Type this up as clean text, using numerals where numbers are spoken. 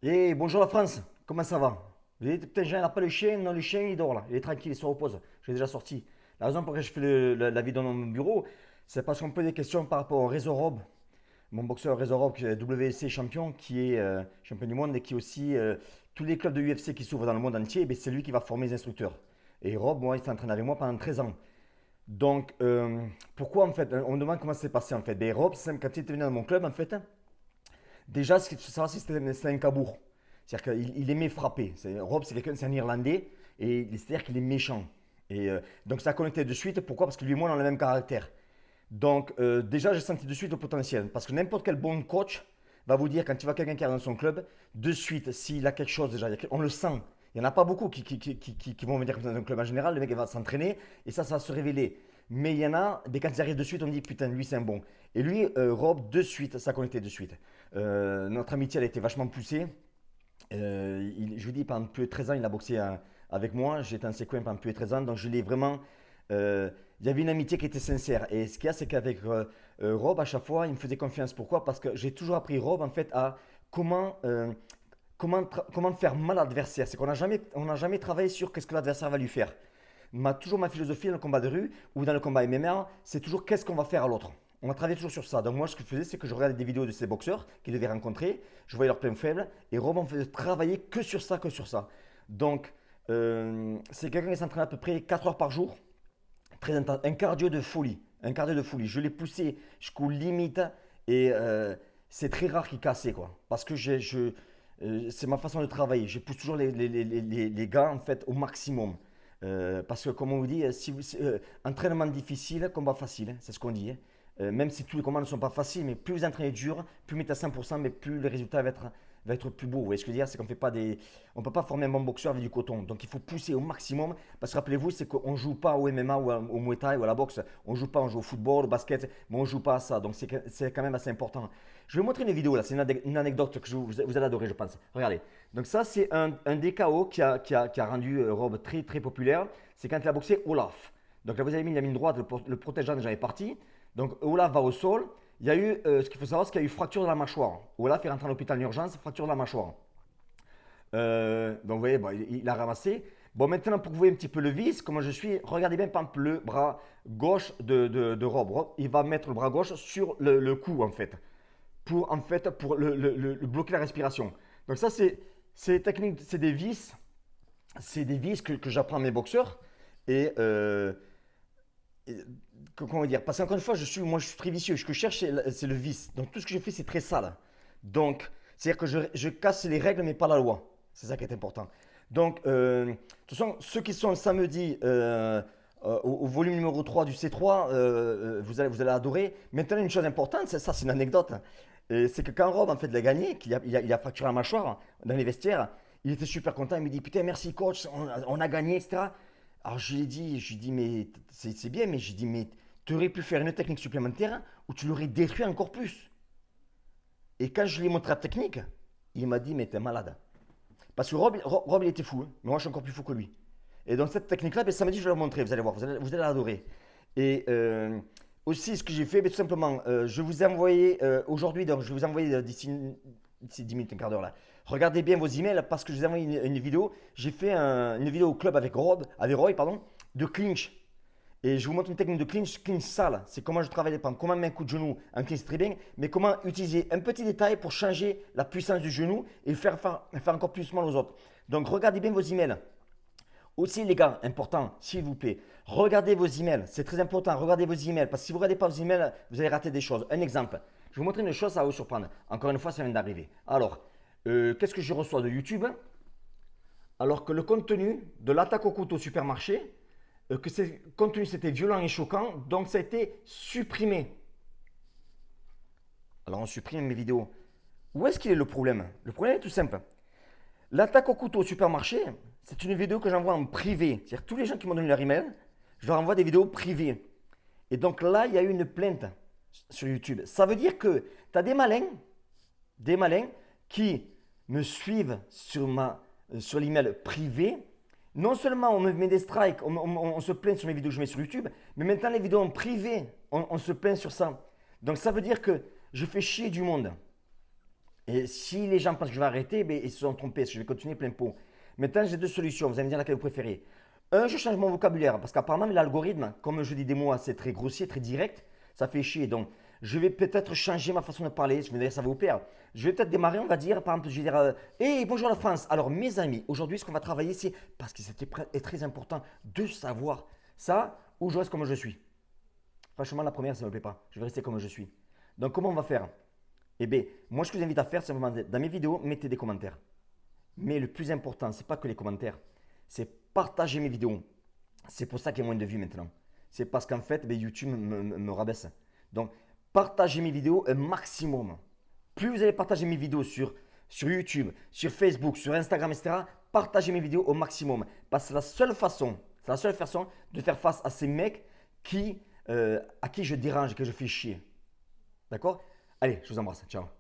Et bonjour la France, comment ça va? Vous dites, putain, j'ai pas le chien, non, le chien il dort là, il est tranquille, il se repose. J'ai déjà sorti. La raison pour laquelle je fais la vidéo dans mon bureau, c'est parce qu'on me pose des questions par rapport au Réseau Rob, mon boxeur Réseau Rob, qui est WC champion, qui est champion du monde et qui est aussi tous les clubs de UFC qui s'ouvrent dans le monde entier, ben, c'est lui qui va former les instructeurs. Et Rob, moi, il s'est entraîné avec moi pendant 13 ans. Donc, pourquoi en fait, on me demande comment ça s'est passé en fait. Ben, Rob, quand il était venu dans mon club en fait, déjà, ce qu'il faut savoir, c'est que c'était un cabour. C'est-à-dire qu'il aimait frapper. Rob, c'est un Irlandais, et c'est-à-dire qu'il est méchant. Et donc ça a connecté de suite. Pourquoi? Parce que lui et moi, on a le même caractère. Donc déjà, j'ai senti de suite le potentiel. Parce que n'importe quel bon coach va vous dire, quand tu vois quelqu'un qui est dans son club, de suite, s'il a quelque chose déjà, on le sent. Il n'y en a pas beaucoup qui vont venir dans un club en général. Le mec il va s'entraîner et ça va se révéler. Mais il y en a, dès quand ils arrivent de suite, on dit putain, lui c'est un bon. Et lui, Rob, de suite, ça a connecté de suite. Notre amitié, elle a été vachement poussée. Je vous dis, pendant plus de 13 ans, il a boxé avec moi. J'étais en séquence pendant plus de 13 ans. Donc, je l'ai vraiment. Il y avait une amitié qui était sincère. Et ce qu'il y a, c'est qu'avec Rob, à chaque fois, il me faisait confiance. Pourquoi? Parce que j'ai toujours appris Rob, en fait, à comment, comment faire mal à l'adversaire. C'est qu'on n'a jamais travaillé sur qu'est-ce que l'adversaire va lui faire. Toujours ma philosophie dans le combat de rue ou dans le combat MMA, c'est toujours qu'est-ce qu'on va faire à l'autre. On a travaillé toujours sur ça. Donc moi, ce que je faisais, c'est que je regardais des vidéos de ces boxeurs qu'ils devaient rencontrer, je voyais leurs points faibles, et Robin faisait travailler que sur ça, que sur ça. Donc, c'est quelqu'un qui s'entraîne à peu près 4 heures par jour, très intense, un cardio de folie, un cardio de folie. Je l'ai poussé jusqu'aux limites, et c'est très rare qu'il cassait, quoi. Parce que c'est ma façon de travailler. Je pousse toujours les gars, en fait, au maximum. Parce que, comme on vous dit, entraînement difficile, combat facile, hein, c'est ce qu'on dit, hein. Même si tous les combats ne sont pas faciles, mais plus vous entraînez dur, plus vous mettez à 100%, mais plus le résultat va être plus beau. Vous voyez ce que je veux dire? C'est qu'on fait pas des. On peut pas former un bon boxeur avec du coton. Donc il faut pousser au maximum. Parce que rappelez-vous, c'est qu'on joue pas au MMA ou au Muay Thai ou à la boxe. On joue pas, on joue au football, au basket, mais on joue pas à ça. Donc c'est quand même assez important. Je vais vous montrer une vidéo là. C'est une anecdote que vous allez adorer, je pense. Regardez. Donc ça, c'est un DKO qui a rendu Rob très très populaire. C'est quand il a boxé Olaf. Donc là, vous avez mis la ligne droite, le protège déjà est parti. Donc Olaf va au sol. Il y a eu, ce qu'il faut savoir, c'est qu'il y a eu fracture de la mâchoire. Olaf est rentré à l'hôpital en urgence, fracture de la mâchoire. Donc vous voyez, bon, il a ramassé. Bon, maintenant, pour que vous voyez un petit peu le vice, comment je suis, regardez bien, par exemple, le bras gauche de Rob. Rob, il va mettre le bras gauche sur le cou, en fait, pour le bloquer la respiration. Donc ça, c'est des techniques, c'est des vis que j'apprends à mes boxeurs. Et comment dire? Parce qu'encore une fois, moi, je suis très vicieux. Ce que je cherche, c'est le vice. Donc, tout ce que je fais, c'est très sale. Donc, c'est-à-dire que je casse les règles, mais pas la loi. C'est ça qui est important. Donc, de toute façon, ceux qui sont samedi au volume numéro 3 du C3, vous allez adorer. Maintenant, une chose importante, ça, c'est une anecdote. C'est que quand Rob, en fait, l'a gagné, qu'il a fracturé la mâchoire dans les vestiaires, il était super content. Il me dit, putain, merci coach, on a gagné, etc. Alors je lui ai dit, mais c'est bien, mais j'ai dit, mais tu aurais pu faire une technique supplémentaire où tu l'aurais détruit encore plus. Et quand je lui ai montré la technique, il m'a dit, mais t'es malade. Parce que Rob, il était fou, hein, mais moi je suis encore plus fou que lui. Et donc cette technique-là, ben, samedi, je vais la montrer, vous allez voir, vous allez l'adorer. Et aussi, ce que j'ai fait, ben, tout simplement, je vous ai envoyé aujourd'hui, donc je vais vous envoyer d'ici 10 minutes, un quart d'heure là. Regardez bien vos emails parce que je vous ai envoyé une vidéo. J'ai fait une vidéo au club avec Roy, pardon, de clinch. Et je vous montre une technique de clinch sale. C'est comment je travaille les pentes, comment mettre un coup de genou en clinch très bien, mais comment utiliser un petit détail pour changer la puissance du genou et faire encore plus mal aux autres. Donc regardez bien vos emails. Aussi les gars, important, s'il vous plaît, regardez vos emails. C'est très important, regardez vos emails. Parce que si vous ne regardez pas vos emails, vous allez rater des choses. Un exemple, je vais vous montrer une chose, ça va vous surprendre. Encore une fois, ça vient d'arriver. Alors, qu'est-ce que je reçois de YouTube? Alors que le contenu de l'attaque au couteau au supermarché, que ce contenu c'était violent et choquant, donc ça a été supprimé. Alors on supprime mes vidéos. Où est-ce qu'il est le problème? Le problème est tout simple. L'attaque au couteau au supermarché, c'est une vidéo que j'envoie en privé. C'est-à-dire tous les gens qui m'ont donné leur email, je leur envoie des vidéos privées. Et donc là, il y a eu une plainte sur YouTube. Ça veut dire que tu as des malins qui me suivent sur l'email privé. Non seulement on me met des strikes, on se plaint sur mes vidéos que je mets sur YouTube, mais maintenant les vidéos en privé, on se plaint sur ça. Donc ça veut dire que je fais chier du monde. Et si les gens pensent que je vais arrêter, ben, ils se sont trompés, je vais continuer plein pot. Maintenant, j'ai deux solutions. Vous allez me dire laquelle vous préférez. Un, je change mon vocabulaire parce qu'apparemment, l'algorithme, comme je dis des mots assez très grossiers, très directs, ça fait chier. Donc, je vais peut-être changer ma façon de parler. Je vais dire, ça va vous plaire. Je vais peut-être démarrer, on va dire, par exemple, je vais dire, hey, bonjour la France. Alors, mes amis, aujourd'hui, ce qu'on va travailler, c'est parce que c'était très important de savoir ça ou je reste comme je suis. Franchement, la première, ça ne me plaît pas. Je vais rester comme je suis. Donc, comment on va faire? Eh bien, moi, ce que je vous invite à faire, c'est simplement, dans mes vidéos, mettez des commentaires. Mais le plus important, c'est pas que les commentaires, c'est partager mes vidéos. C'est pour ça qu'il y a moins de vues maintenant. C'est parce qu'en fait, ben, YouTube me rabaisse. Donc, partagez mes vidéos un maximum. Plus vous allez partager mes vidéos sur YouTube, sur Facebook, sur Instagram, etc., partagez mes vidéos au maximum. Parce que c'est la seule façon de faire face à ces mecs à qui je dérange, que je fais chier. D'accord? Allez, je vous embrasse. Ciao.